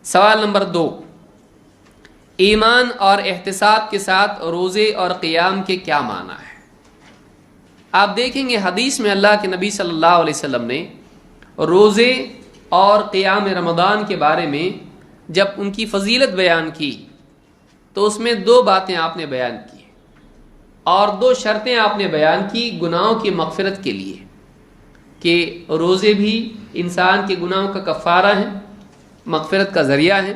سوال نمبر 2، ایمان اور احتساب کے ساتھ روزے اور قیام کے کیا معنی ہے؟ آپ دیکھیں گے حدیث میں اللہ کے نبی صلی اللہ علیہ وسلم نے روزے اور قیام رمضان کے بارے میں جب ان کی فضیلت بیان کی تو اس میں 2 باتیں آپ نے بیان کی اور 2 شرطیں آپ نے بیان کی گناہوں کی مغفرت کے لیے، کہ روزے بھی انسان کے گناہوں کا کفارہ ہیں، مغفرت کا ذریعہ ہے،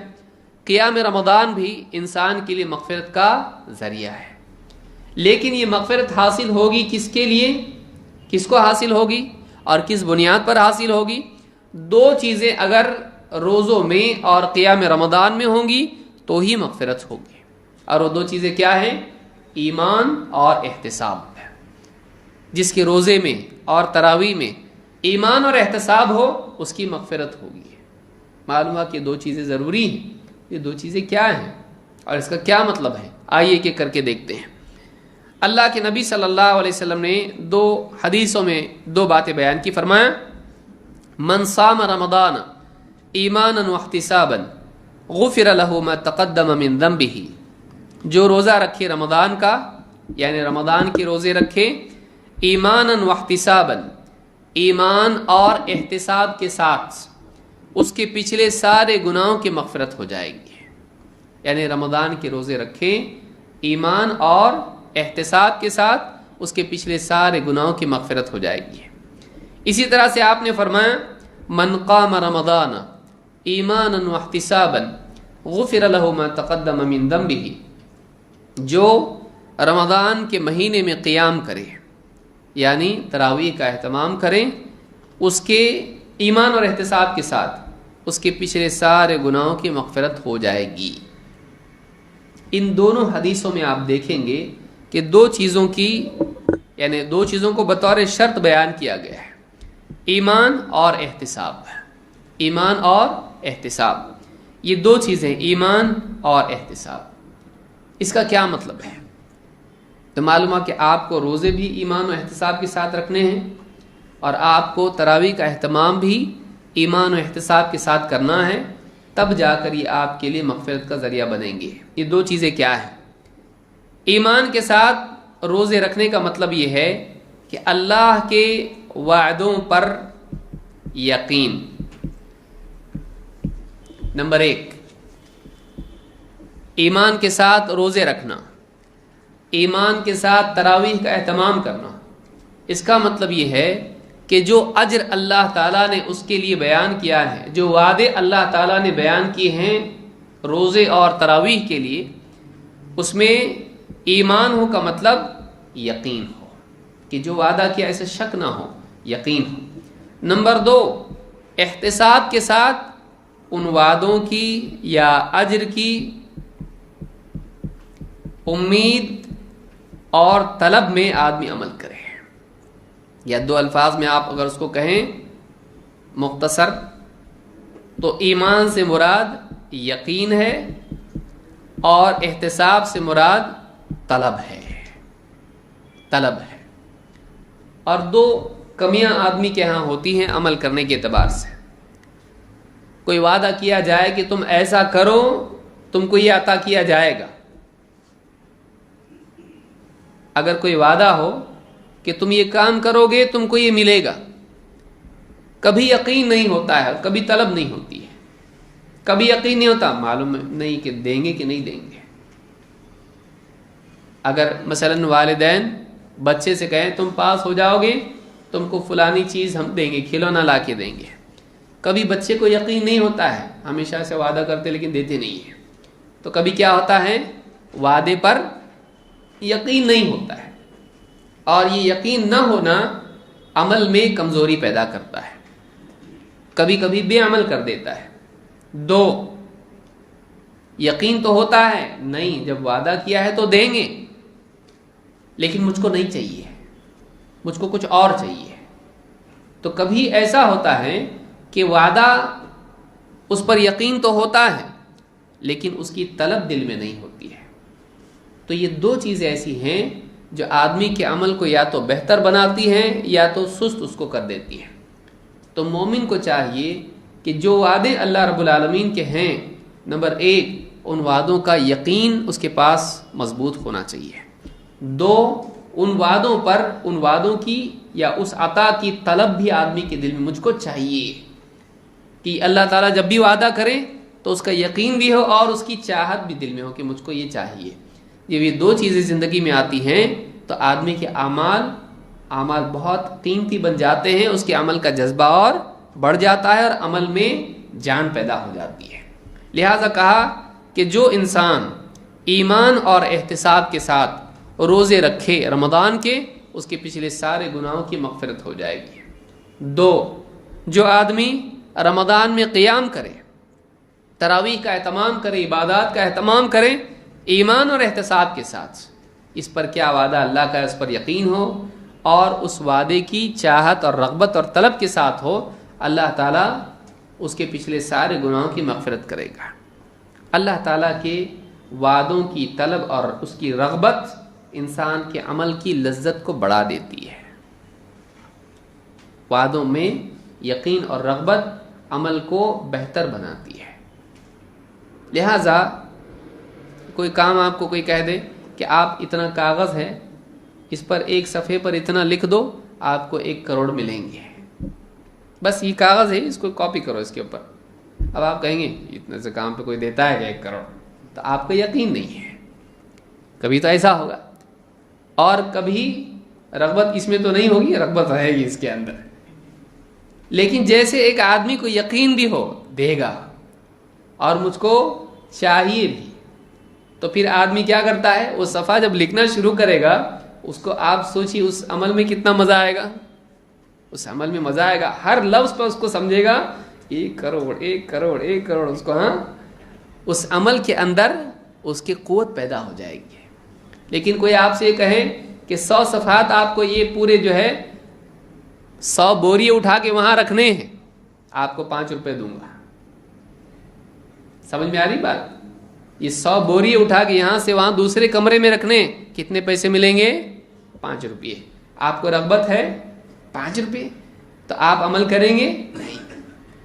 قیام رمضان بھی انسان کے لیے مغفرت کا ذریعہ ہے۔ لیکن یہ مغفرت حاصل ہوگی کس کے لیے، کس کو حاصل ہوگی اور کس بنیاد پر حاصل ہوگی؟ 2 چیزیں اگر روزوں میں اور قیام رمضان میں ہوں گی تو ہی مغفرت ہوگی، اور وہ 2 چیزیں کیا ہیں؟ ایمان اور احتساب۔ جس کے روزے میں اور تراویح میں ایمان اور احتساب ہو اس کی مغفرت ہوگی۔ معلوم ہوا کہ 2 چیزیں ضروری ہیں۔ یہ 2 چیزیں کیا ہیں اور اس کا کیا مطلب ہے؟ آئیے کہ کر کے دیکھتے ہیں۔ اللہ کے نبی صلی اللہ علیہ وسلم نے 2 حدیثوں میں 2 باتیں بیان کی، فرمایا من صام رمضان ایمانا واحتسابا غفر له ما تقدم من ذنبه، جو روزہ رکھے رمضان کا، یعنی رمضان کے روزے رکھے ایمانا واحتسابا، ایمان اور احتساب کے ساتھ، اس کے پچھلے سارے گناہوں کی مغفرت ہو جائے گی۔ یعنی رمضان کے روزے رکھیں ایمان اور احتساب کے ساتھ، اس کے پچھلے سارے گناہوں کی مغفرت ہو جائے گی۔ اسی طرح سے آپ نے فرمایا من قام رمضان ایمانا واحتسابا غفر له ما تقدم من ذنبه، جو رمضان کے مہینے میں قیام کرے یعنی تراویح کا اہتمام کریں، اس کے ایمان اور احتساب کے ساتھ اس کے پچھلے سارے گناہوں کی مغفرت ہو جائے گی۔ ان دونوں حدیثوں میں آپ دیکھیں گے کہ 2 چیزوں کی، یعنی 2 چیزوں کو بطور شرط بیان کیا گیا ہے، ایمان اور احتساب۔ ایمان اور احتساب، یہ 2 چیزیں، ایمان اور احتساب۔ اس کا کیا مطلب ہے؟ تو معلوم ہے کہ آپ کو روزے بھی ایمان و احتساب کے ساتھ رکھنے ہیں، اور آپ کو تراویح کا اہتمام بھی ایمان و احتساب کے ساتھ کرنا ہے، تب جا کر یہ آپ کے لیے مغفرت کا ذریعہ بنیں گے۔ یہ 2 چیزیں کیا ہیں؟ ایمان کے ساتھ روزے رکھنے کا مطلب یہ ہے کہ اللہ کے وعدوں پر یقین۔ نمبر 1، ایمان کے ساتھ روزے رکھنا، ایمان کے ساتھ تراویح کا اہتمام کرنا، اس کا مطلب یہ ہے کہ جو اجر اللہ تعالیٰ نے اس کے لیے بیان کیا ہے، جو وعدے اللہ تعالیٰ نے بیان کیے ہیں روزے اور تراویح کے لیے، اس میں ایمان ہو کا مطلب یقین ہو، کہ جو وعدہ کیا ایسے شک نہ ہو، یقین ہو۔ نمبر 2، احتساب کے ساتھ ان وعدوں کی یا اجر کی امید اور طلب میں آدمی عمل کرے۔ یا 2 الفاظ میں آپ اگر اس کو کہیں مختصر تو ایمان سے مراد یقین ہے اور احتساب سے مراد طلب ہے، طلب ہے۔ اور 2 کمیاں آدمی کے ہاں ہوتی ہیں عمل کرنے کے اعتبار سے۔ کوئی وعدہ کیا جائے کہ تم ایسا کرو تم کو یہ عطا کیا جائے گا، اگر کوئی وعدہ ہو کہ تم یہ کام کرو گے تم کو یہ ملے گا، کبھی یقین نہیں ہوتا ہے، کبھی طلب نہیں ہوتی ہے، کبھی یقین نہیں ہوتا، معلوم نہیں کہ دیں گے کہ نہیں دیں گے۔ اگر مثلا والدین بچے سے کہیں تم پاس ہو جاؤ گے تم کو فلانی چیز ہم دیں گے، کھلونا لا کے دیں گے، کبھی بچے کو یقین نہیں ہوتا ہے، ہمیشہ سے وعدہ کرتے لیکن دیتے نہیں ہیں، تو کبھی کیا ہوتا ہے وعدے پر یقین نہیں ہوتا ہے، اور یہ یقین نہ ہونا عمل میں کمزوری پیدا کرتا ہے، کبھی کبھی بے عمل کر دیتا ہے۔ 2، یقین تو ہوتا ہے نہیں، جب وعدہ کیا ہے تو دیں گے لیکن مجھ کو نہیں چاہیے، مجھ کو کچھ اور چاہیے۔ تو کبھی ایسا ہوتا ہے کہ وعدہ اس پر یقین تو ہوتا ہے لیکن اس کی طلب دل میں نہیں ہوتی ہے۔ تو یہ 2 چیزیں ایسی ہیں جو آدمی کے عمل کو یا تو بہتر بناتی ہیں یا تو سست اس کو کر دیتی ہیں۔ تو مومن کو چاہیے کہ جو وعدے اللہ رب العالمین کے ہیں نمبر 1 ان وعدوں کا یقین اس کے پاس مضبوط ہونا چاہیے. 2 ان وعدوں پر ان وعدوں کی یا اس عطا کی طلب بھی آدمی کے دل میں مجھ کو چاہیے کہ اللہ تعالیٰ جب بھی وعدہ کرے تو اس کا یقین بھی ہو اور اس کی چاہت بھی دل میں ہو کہ مجھ کو یہ چاہیے. جب یہ 2 چیزیں زندگی میں آتی ہیں تو آدمی کے اعمال بہت قیمتی بن جاتے ہیں، اس کے عمل کا جذبہ اور بڑھ جاتا ہے اور عمل میں جان پیدا ہو جاتی ہے. لہذا کہا کہ جو انسان ایمان اور احتساب کے ساتھ روزے رکھے رمضان کے، اس کے پچھلے سارے گناہوں کی مغفرت ہو جائے گی. 2 جو آدمی رمضان میں قیام کرے، تراویح کا اہتمام کرے، عبادات کا اہتمام کرے ایمان اور احتساب کے ساتھ، اس پر کیا وعدہ اللہ کا اس پر یقین ہو اور اس وعدے کی چاہت اور رغبت اور طلب کے ساتھ ہو، اللہ تعالیٰ اس کے پچھلے سارے گناہوں کی مغفرت کرے گا. اللہ تعالیٰ کے وعدوں کی طلب اور اس کی رغبت انسان کے عمل کی لذت کو بڑھا دیتی ہے. وعدوں میں یقین اور رغبت عمل کو بہتر بناتی ہے. لہذا کوئی کام آپ کو کوئی کہہ دے کہ آپ اتنا کاغذ ہے، اس پر ایک صفحے پر اتنا لکھ دو، آپ کو 1 کروڑ ملیں گے. بس یہ کاغذ ہے، اس کو کاپی کرو اس کے اوپر. اب آپ کہیں گے اتنے سے کام پہ کوئی دیتا ہے کہ 1 کروڑ؟ تو آپ کو یقین نہیں ہے. کبھی تو ایسا ہوگا اور کبھی رغبت اس میں تو نہیں ہوگی، رغبت رہے گی اس کے اندر. لیکن جیسے ایک آدمی کو یقین بھی ہو دے گا اور مجھ کو چاہیے بھی، تو پھر آدمی کیا کرتا ہے، وہ صفحہ جب لکھنا شروع کرے گا، اس کو آپ سوچیے اس عمل میں کتنا مزہ آئے گا. اس عمل میں مزہ آئے گا، ہر لفظ پر اس کو سمجھے گا 1 کروڑ 1 کروڑ 1 کروڑ. اس کو اس عمل کے اندر اس کی قوت پیدا ہو جائے گی. لیکن کوئی آپ سے کہے کہ 100 صفحات آپ کو یہ پورے جو ہے 100 بوری اٹھا کے وہاں رکھنے ہیں، آپ کو 5 روپے دوں گا. سمجھ میں آ رہی بات؟ یہ 100 بوری اٹھا کے یہاں سے وہاں دوسرے کمرے میں رکھنے، کتنے پیسے ملیں گے؟ 5 روپے. آپ کو رغبت ہے 5 روپے، تو آپ عمل کریں گے نہیں.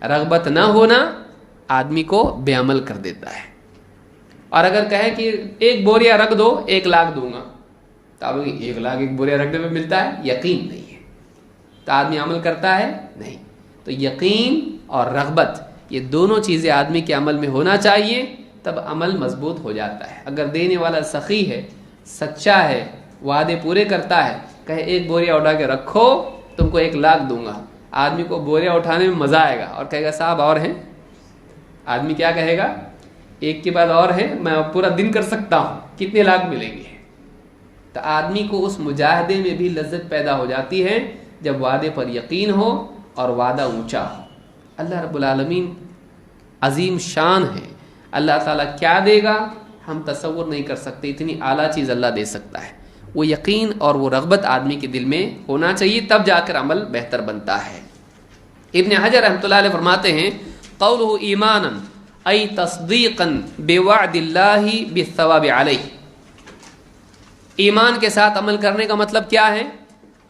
رغبت نہ ہونا آدمی کو بے عمل کر دیتا ہے. اور اگر کہے کہ 1 بوریا رکھ دو 1 لاکھ دوں گا، تو آپ 1 لاکھ 1 بوریا رکھنے میں ملتا ہے؟ یقین نہیں ہے تو آدمی عمل کرتا ہے نہیں. تو یقین اور رغبت یہ دونوں چیزیں آدمی کے عمل میں ہونا چاہیے، تب عمل مضبوط ہو جاتا ہے. اگر دینے والا سخی ہے، سچا ہے، وعدے پورے کرتا ہے، کہے 1 بوریا اٹھا کے رکھو تم کو 1 لاکھ دوں گا، آدمی کو بوریا اٹھانے میں مزہ آئے گا اور کہے گا صاحب اور ہیں. آدمی کیا کہے گا؟ 1 کے بعد اور ہے، میں پورا دن کر سکتا ہوں، کتنے لاکھ ملیں گے. تو آدمی کو اس مجاہدے میں بھی لذت پیدا ہو جاتی ہے جب وعدے پر یقین ہو اور وعدہ اونچا ہو. اللہ رب العالمین عظیم شان ہے. اللہ تعالیٰ کیا دے گا ہم تصور نہیں کر سکتے، اتنی اعلیٰ چیز اللہ دے سکتا ہے. وہ یقین اور وہ رغبت آدمی کے دل میں ہونا چاہیے، تب جا کر عمل بہتر بنتا ہے. ابن حجر رحمۃ اللہ علیہ فرماتے ہیں قولہ ایمانا ای تصدیقا بوعد اللہ بالثواب علیہ. ایمان کے ساتھ عمل کرنے کا مطلب کیا ہے؟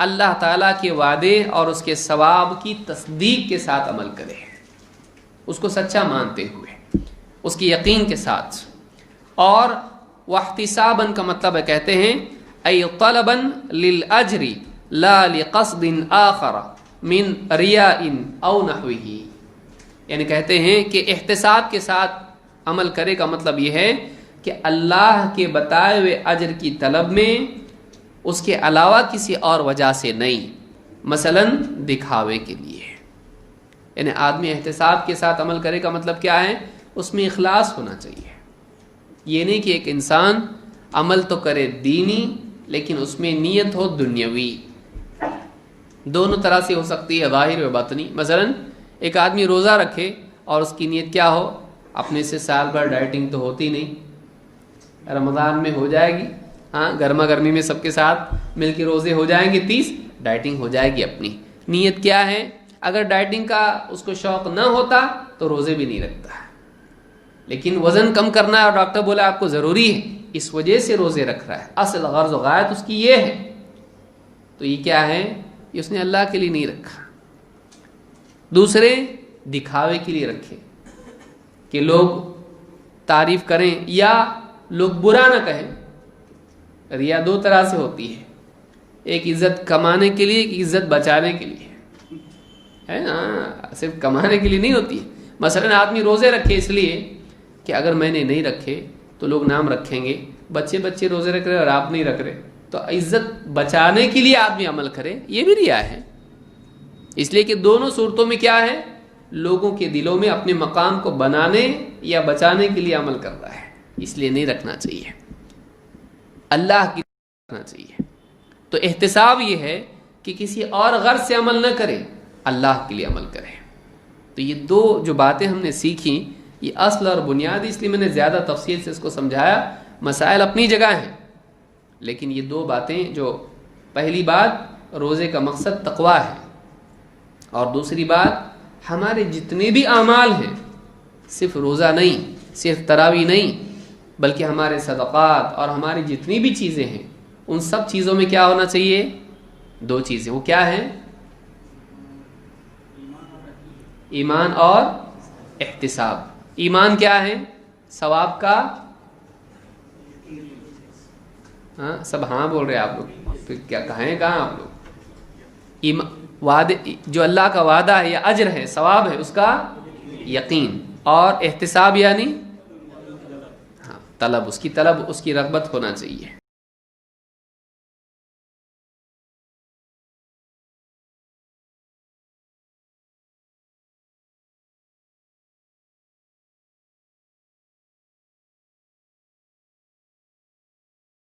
اللہ تعالیٰ کے وعدے اور اس کے ثواب کی تصدیق کے ساتھ عمل کرے، اس کو سچا مانتے ہوئے، اس کی یقین کے ساتھ. اور واحتسابا کا مطلب ہے، کہتے ہیں ای طلبا للاجر لا لقصد آخر من ریاء او نحوہ. یعنی کہتے ہیں کہ احتساب کے ساتھ عمل کرے کا مطلب یہ ہے کہ اللہ کے بتائے ہوئے اجر کی طلب میں اس کے علاوہ کسی اور وجہ سے نہیں، مثلا دکھاوے کے لیے. یعنی آدمی احتساب کے ساتھ عمل کرے کا مطلب کیا ہے؟ اس میں اخلاص ہونا چاہیے. یہ نہیں کہ ایک انسان عمل تو کرے دینی لیکن اس میں نیت ہو دنیاوی. دونوں طرح سے ہو سکتی ہے، ظاہر و باطنی. مثلا ایک آدمی روزہ رکھے اور اس کی نیت کیا ہو، اپنے سے سال بھر ڈائٹنگ تو ہوتی نہیں، رمضان میں ہو جائے گی، گرما گرمی میں سب کے ساتھ مل کے روزے ہو جائیں گے 30، ڈائٹنگ ہو جائے گی. اپنی نیت کیا ہے؟ اگر ڈائٹنگ کا اس کو شوق نہ ہوتا تو روزے بھی نہیں رکھتا، لیکن وزن کم کرنا ہے اور ڈاکٹر بولا آپ کو ضروری ہے، اس وجہ سے روزے رکھ رہا ہے. اصل غرض و غایت اس کی یہ ہے. تو یہ کیا ہے؟ یہ اس نے اللہ کے لیے نہیں رکھا. دوسرے دکھاوے کے لیے رکھے کہ لوگ تعریف کریں یا لوگ برا نہ کہیں۔ ریا دو طرح سے ہوتی ہے، ایک عزت کمانے کے لیے، ایک عزت بچانے کے لیے ہے نا، صرف کمانے کے لیے نہیں ہوتی ہے۔ مثلا آدمی روزے رکھے اس لیے کہ اگر میں نے نہیں رکھے تو لوگ نام رکھیں گے، بچے روزے رکھ رہے اور آپ نہیں رکھ رہے، تو عزت بچانے کے لیے آدمی عمل کرے، یہ بھی ریا ہے۔ اس لیے کہ دونوں صورتوں میں کیا ہے، لوگوں کے دلوں میں اپنے مقام کو بنانے یا بچانے کے لیے عمل کر رہا ہے، اس لیے نہیں رکھنا چاہیے، اللہ کی رکھنا چاہیے۔ تو احتساب یہ ہے کہ کسی اور غرض سے عمل نہ کرے، اللہ کے لیے عمل کرے۔ تو یہ دو جو باتیں ہم نے سیکھی، یہ اصل اور بنیاد، اس لیے میں نے زیادہ تفصیل سے اس کو سمجھایا۔ مسائل اپنی جگہ ہیں، لیکن یہ دو باتیں، جو پہلی بات روزے کا مقصد تقویٰ ہے، اور دوسری بات ہمارے جتنے بھی اعمال ہیں، صرف روزہ نہیں، صرف تراویح نہیں، بلکہ ہمارے صدقات اور ہماری جتنی بھی چیزیں ہیں، ان سب چیزوں میں کیا ہونا چاہیے، دو چیزیں۔ وہ کیا ہیں؟ ایمان اور احتساب۔ ایمان کیا ہے؟ ثواب کا، ہاں سب ہاں بول رہے آپ لوگ، پھر کیا کہیں کہاں آپ لوگ؟ وعدے، جو اللہ کا وعدہ ہے یا اجر ہے، ثواب ہے، اس کا یقین، اور احتساب یعنی ہاں طلب، اس کی طلب، اس کی رغبت ہونا چاہیے۔